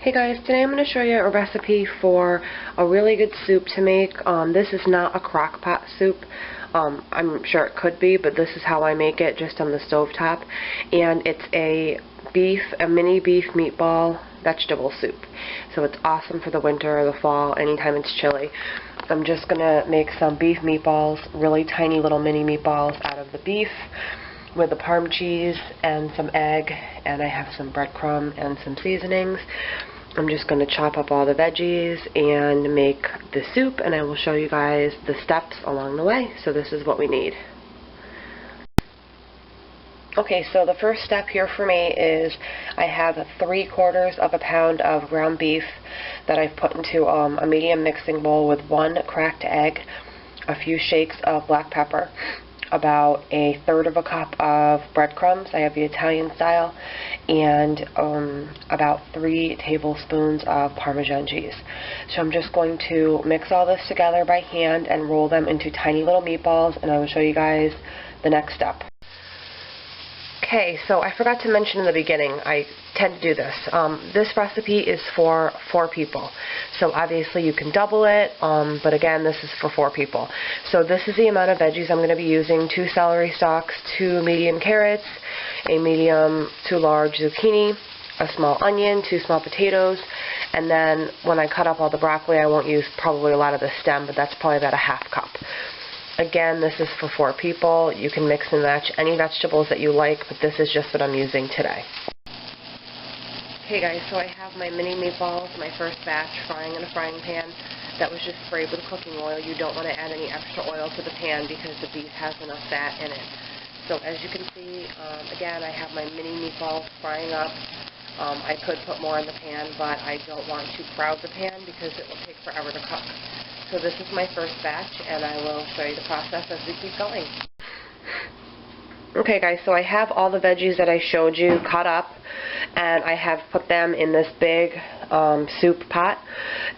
Hey guys, today I'm going to show you a recipe for a really good soup to make. This is not a crock pot soup. I'm sure it could be, but this is how I make it, just on the stovetop. And it's a mini beef meatball vegetable soup. So it's awesome for the winter or the fall, anytime it's chilly. I'm just going to make some beef meatballs, really tiny little mini meatballs out of the beef, with the parm cheese and some egg, and I have some breadcrumb and some seasonings. I'm just going to chop up all the veggies and make the soup, and I will show you guys the steps along the way. So this is what we need. Okay, so the first step here for me is I have 3/4 of a pound of ground beef that I've put into a medium mixing bowl with 1 cracked egg, a few shakes of black pepper, about 1/3 of a cup of breadcrumbs, I have the Italian style, and about 3 tablespoons of Parmesan cheese. So I'm just going to mix all this together by hand and roll them into tiny little meatballs, and I will show you guys the next step. Okay, so I forgot to mention in the beginning, I tend to do this. This recipe is for 4 people. So obviously you can double it, but again, this is for 4 people. So this is the amount of veggies I'm going to be using: 2 celery stalks, 2 medium carrots, a medium to large zucchini, a small onion, 2 small potatoes, and then when I cut up all the broccoli, I won't use probably a lot of the stem, but that's probably about a 1/2 cup. Again, this is for 4 people. You can mix and match any vegetables that you like, but this is just what I'm using today. Okay guys, so I have my mini meatballs, my first batch, frying in a frying pan that was just sprayed with cooking oil. You don't want to add any extra oil to the pan because the beef has enough fat in it. So as you can see, again, I have my mini meatballs frying up. I could put more in the pan, but I don't want to crowd the pan because it will take forever to cook. So this is my first batch, and I will show you the process as we keep going. Okay guys, so I have all the veggies that I showed you cut up, and I have put them in this big soup pot,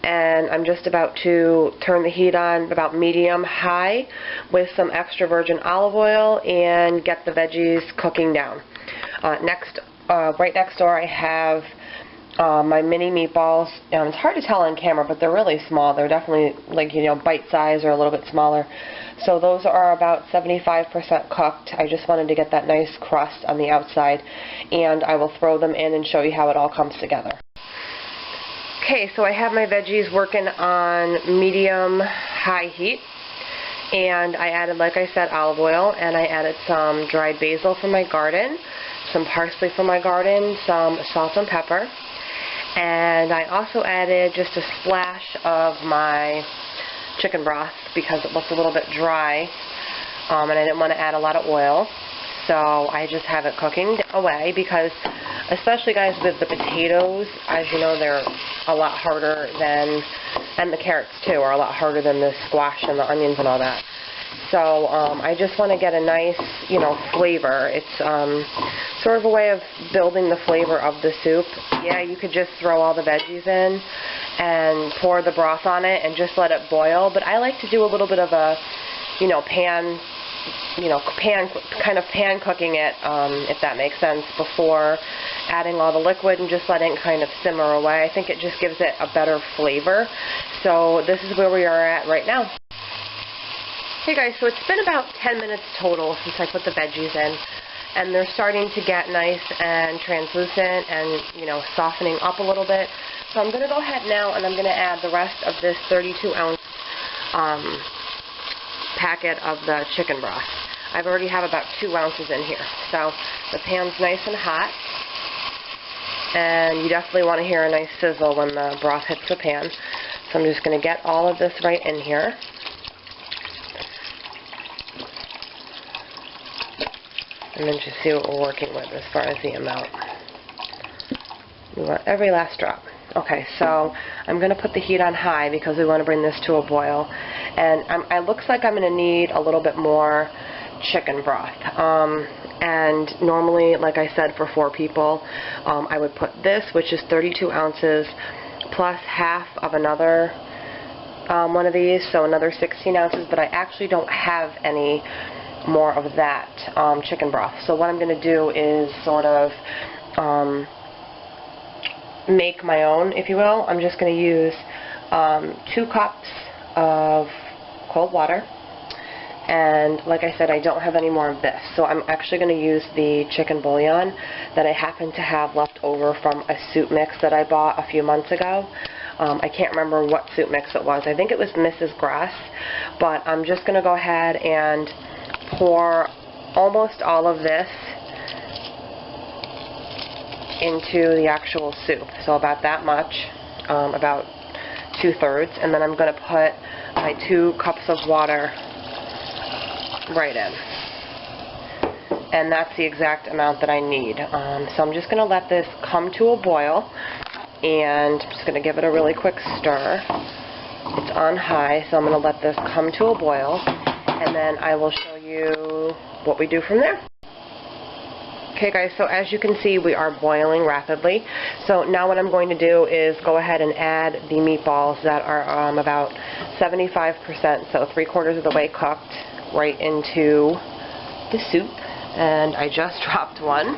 and I'm just about to turn the heat on about medium-high with some extra virgin olive oil and get the veggies cooking down. Right next door I have my mini meatballs. It's hard to tell on camera, but they're really small. They're definitely, like, bite-sized or a little bit smaller. So those are about 75% cooked. I just wanted to get that nice crust on the outside, and I will throw them in and show you how it all comes together. Okay, so I have my veggies working on medium-high heat, and I added, like I said, olive oil, and I added some dried basil from my garden, some parsley from my garden, some salt and pepper. And I also added just a splash of my chicken broth because it looked a little bit dry, and I didn't want to add a lot of oil. So I just have it cooking away because, especially guys, with the potatoes, as you know, they're a lot harder than, and the carrots too, are a lot harder than the squash and the onions and all that. So I just want to get a nice, flavor. It's sort of a way of building the flavor of the soup. Yeah, you could just throw all the veggies in and pour the broth on it and just let it boil. But I like to do a little bit of a, pan cooking it, if that makes sense, before adding all the liquid and just letting it kind of simmer away. I think it just gives it a better flavor. So this is where we are at right now. Hey guys, so it's been about 10 minutes total since I put the veggies in, and they're starting to get nice and translucent and, softening up a little bit. So I'm going to go ahead now and I'm going to add the rest of this 32-ounce packet of the chicken broth. I've already have about 2 ounces in here. So the pan's nice and hot, and you definitely want to hear a nice sizzle when the broth hits the pan. So I'm just going to get all of this right in here. And then just see what we're working with as far as the amount. We want every last drop. Okay, so I'm going to put the heat on high because we want to bring this to a boil. And it looks like I'm going to need a little bit more chicken broth. And normally, like I said, for 4 people, I would put this, which is 32 ounces, plus half of another one of these, so another 16 ounces. But I actually don't have any more of that chicken broth. So what I'm going to do is sort of make my own, if you will. I'm just going to use 2 cups of cold water, and like I said, I don't have any more of this, so I'm actually going to use the chicken bouillon that I happen to have left over from a soup mix that I bought a few months ago. I can't remember what soup mix it was. I think it was Mrs. Grass, but I'm just going to go ahead and pour almost all of this into the actual soup, so about that much, about 2/3, and then I'm going to put my 2 cups of water right in, and that's the exact amount that I need. So I'm just going to let this come to a boil, and I'm just going to give it a really quick stir. It's on high, so I'm going to let this come to a boil, and then I will show you what we do from there. Okay guys, so as you can see, we are boiling rapidly. So now what I'm going to do is go ahead and add the meatballs that are about 75%, so 3/4 of the way cooked, right into the soup. And I just dropped one,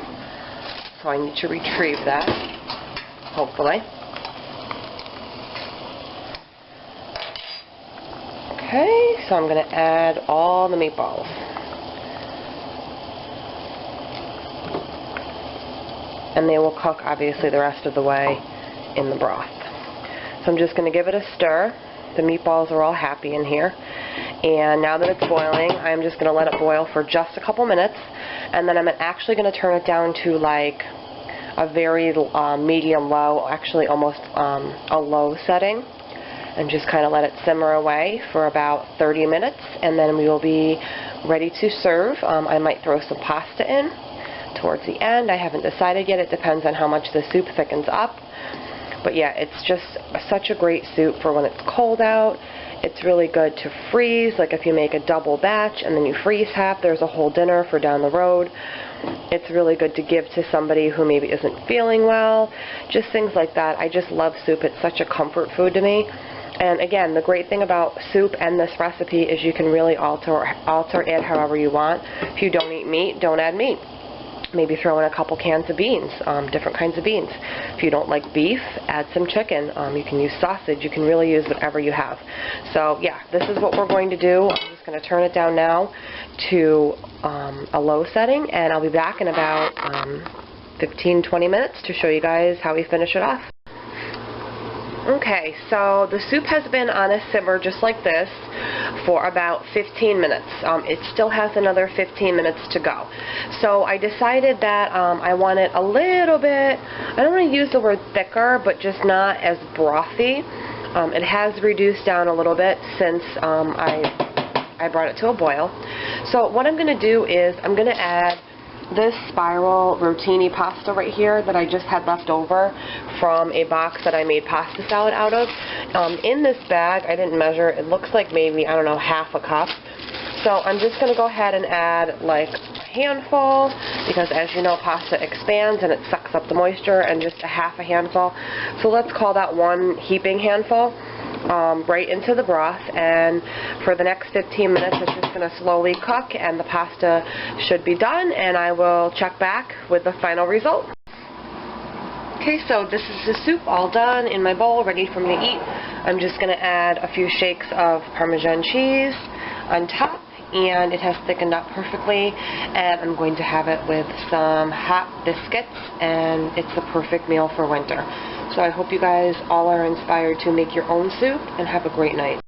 so I need to retrieve that, hopefully. Okay, so I'm going to add all the meatballs. And they will cook, obviously, the rest of the way in the broth. So I'm just going to give it a stir. The meatballs are all happy in here. And now that it's boiling, I'm just going to let it boil for just a couple minutes. And then I'm actually going to turn it down to like a very medium-low, actually almost a low setting. And just kind of let it simmer away for about 30 minutes. And then we will be ready to serve. I might throw some pasta in towards the end. I haven't decided yet. It depends on how much the soup thickens up. But yeah, it's just such a great soup for when it's cold out. It's really good to freeze, like if you make a double batch and then you freeze half, there's a whole dinner for down the road. It's really good to give to somebody who maybe isn't feeling well, just things like that. I just love soup. It's such a comfort food to me. And again, the great thing about soup and this recipe is you can really alter it however you want. If you don't eat meat, don't add meat. Maybe throw in a couple cans of beans, different kinds of beans. If you don't like beef, add some chicken. You can use sausage. You can really use whatever you have. So yeah, this is what we're going to do. I'm just going to turn it down now to a low setting, and I'll be back in about 15-20 minutes to show you guys how we finish it off. Okay, so the soup has been on a simmer just like this for about 15 minutes. It still has another 15 minutes to go. So I decided that I want it a little bit, I don't want to use the word thicker, but just not as brothy. It has reduced down a little bit since I brought it to a boil. So what I'm going to do is I'm going to add this spiral rotini pasta right here that I just had left over from a box that I made pasta salad out of. In this bag, I didn't measure, it looks like maybe, I don't know, half a cup. So I'm just going to go ahead and add like a handful, because as you know, pasta expands and it sucks up the moisture, and just a half a handful. So let's call that one heaping handful. Right into the broth, and for the next 15 minutes it's just going to slowly cook, and the pasta should be done, and I will check back with the final result. Okay, so this is the soup all done in my bowl, ready for me to eat. I'm just going to add a few shakes of Parmesan cheese on top, and it has thickened up perfectly, and I'm going to have it with some hot biscuits, and it's the perfect meal for winter. So I hope you guys all are inspired to make your own soup, and have a great night.